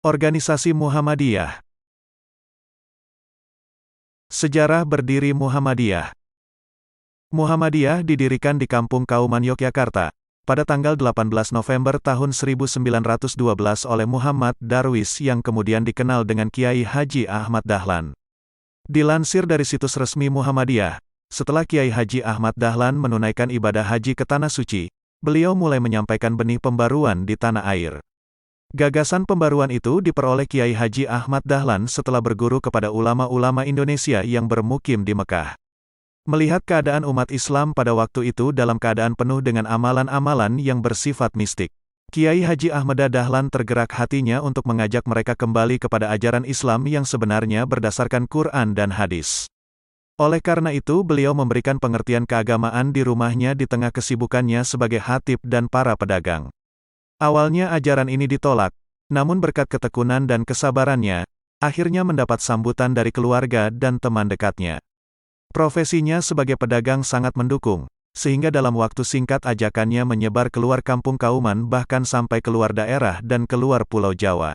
Organisasi Muhammadiyah. Sejarah berdiri Muhammadiyah. Muhammadiyah didirikan di Kampung Kauman Yogyakarta, pada tanggal 18 November tahun 1912 oleh Muhammad Darwis yang kemudian dikenal dengan Kiai Haji Ahmad Dahlan. Dilansir dari situs resmi Muhammadiyah, setelah Kiai Haji Ahmad Dahlan menunaikan ibadah haji ke Tanah Suci, beliau mulai menyampaikan benih pembaruan di tanah air. Gagasan pembaruan itu diperoleh Kiai Haji Ahmad Dahlan setelah berguru kepada ulama-ulama Indonesia yang bermukim di Mekah. Melihat keadaan umat Islam pada waktu itu dalam keadaan penuh dengan amalan-amalan yang bersifat mistik, Kiai Haji Ahmad Dahlan tergerak hatinya untuk mengajak mereka kembali kepada ajaran Islam yang sebenarnya berdasarkan Quran dan hadis. Oleh karena itu beliau memberikan pengertian keagamaan di rumahnya di tengah kesibukannya sebagai khatib dan para pedagang. Awalnya ajaran ini ditolak, namun berkat ketekunan dan kesabarannya, akhirnya mendapat sambutan dari keluarga dan teman dekatnya. Profesinya sebagai pedagang sangat mendukung, sehingga dalam waktu singkat ajakannya menyebar keluar Kampung Kauman bahkan sampai keluar daerah dan keluar Pulau Jawa.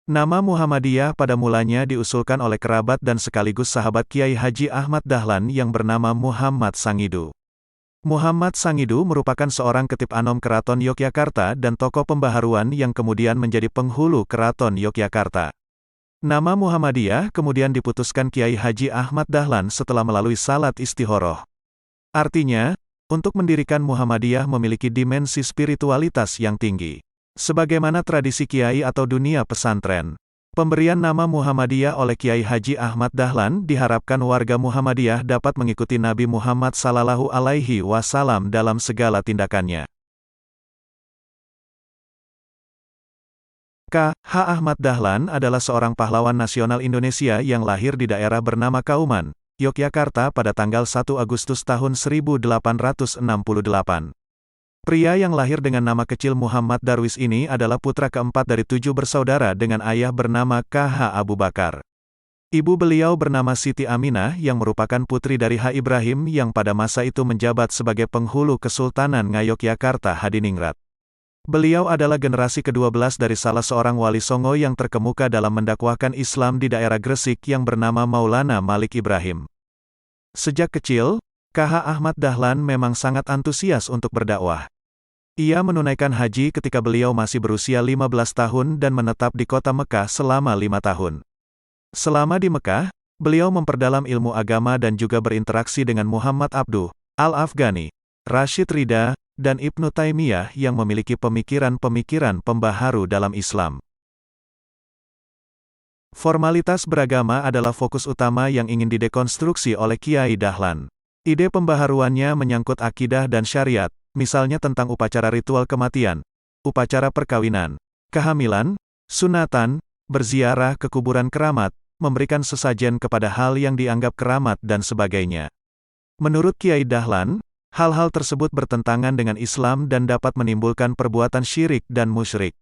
Nama Muhammadiyah pada mulanya diusulkan oleh kerabat dan sekaligus sahabat Kiai Haji Ahmad Dahlan yang bernama Muhammad Sangidu. Muhammad Sangidu merupakan seorang ketip anom Keraton Yogyakarta dan tokoh pembaharuan yang kemudian menjadi penghulu Keraton Yogyakarta. Nama Muhammadiyah kemudian diputuskan Kiai Haji Ahmad Dahlan setelah melalui salat istihoroh. Artinya, untuk mendirikan Muhammadiyah memiliki dimensi spiritualitas yang tinggi. Sebagaimana tradisi kiai atau dunia pesantren, pemberian nama Muhammadiyah oleh Kiai Haji Ahmad Dahlan diharapkan warga Muhammadiyah dapat mengikuti Nabi Muhammad SAW dalam segala tindakannya. K.H. Ahmad Dahlan adalah seorang pahlawan nasional Indonesia yang lahir di daerah bernama Kauman, Yogyakarta pada tanggal 1 Agustus tahun 1868. Pria yang lahir dengan nama kecil Muhammad Darwis ini adalah putra keempat dari 7 bersaudara dengan ayah bernama K.H. Abu Bakar. Ibu beliau bernama Siti Aminah yang merupakan putri dari H. Ibrahim yang pada masa itu menjabat sebagai penghulu Kesultanan Ngayogyakarta Hadiningrat. Beliau adalah generasi ke-12 dari salah seorang wali songo yang terkemuka dalam mendakwahkan Islam di daerah Gresik yang bernama Maulana Malik Ibrahim. Sejak kecil, K.H. Ahmad Dahlan memang sangat antusias untuk berdakwah. Ia menunaikan haji ketika beliau masih berusia 15 tahun dan menetap di kota Mekah selama 5 tahun. Selama di Mekah, beliau memperdalam ilmu agama dan juga berinteraksi dengan Muhammad Abduh Al-Afghani, Rashid Ridha, dan Ibnu Taimiyah yang memiliki pemikiran-pemikiran pembaharu dalam Islam. Formalitas beragama adalah fokus utama yang ingin didekonstruksi oleh Kiai Dahlan. Ide pembaharuannya menyangkut akidah dan syariat, misalnya tentang upacara ritual kematian, upacara perkawinan, kehamilan, sunatan, berziarah ke kuburan keramat, memberikan sesajen kepada hal yang dianggap keramat dan sebagainya. Menurut Kiai Dahlan, hal-hal tersebut bertentangan dengan Islam dan dapat menimbulkan perbuatan syirik dan musyrik.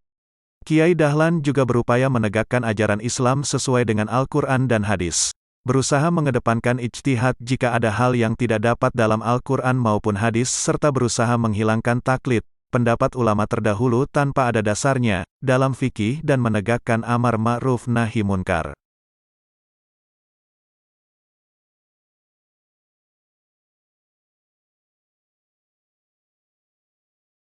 Kiai Dahlan juga berupaya menegakkan ajaran Islam sesuai dengan Al-Quran dan hadis. Berusaha mengedepankan ijtihad jika ada hal yang tidak dapat dalam Al-Quran maupun hadis serta berusaha menghilangkan taklid, pendapat ulama terdahulu tanpa ada dasarnya, dalam fikih dan menegakkan amar ma'ruf nahi munkar.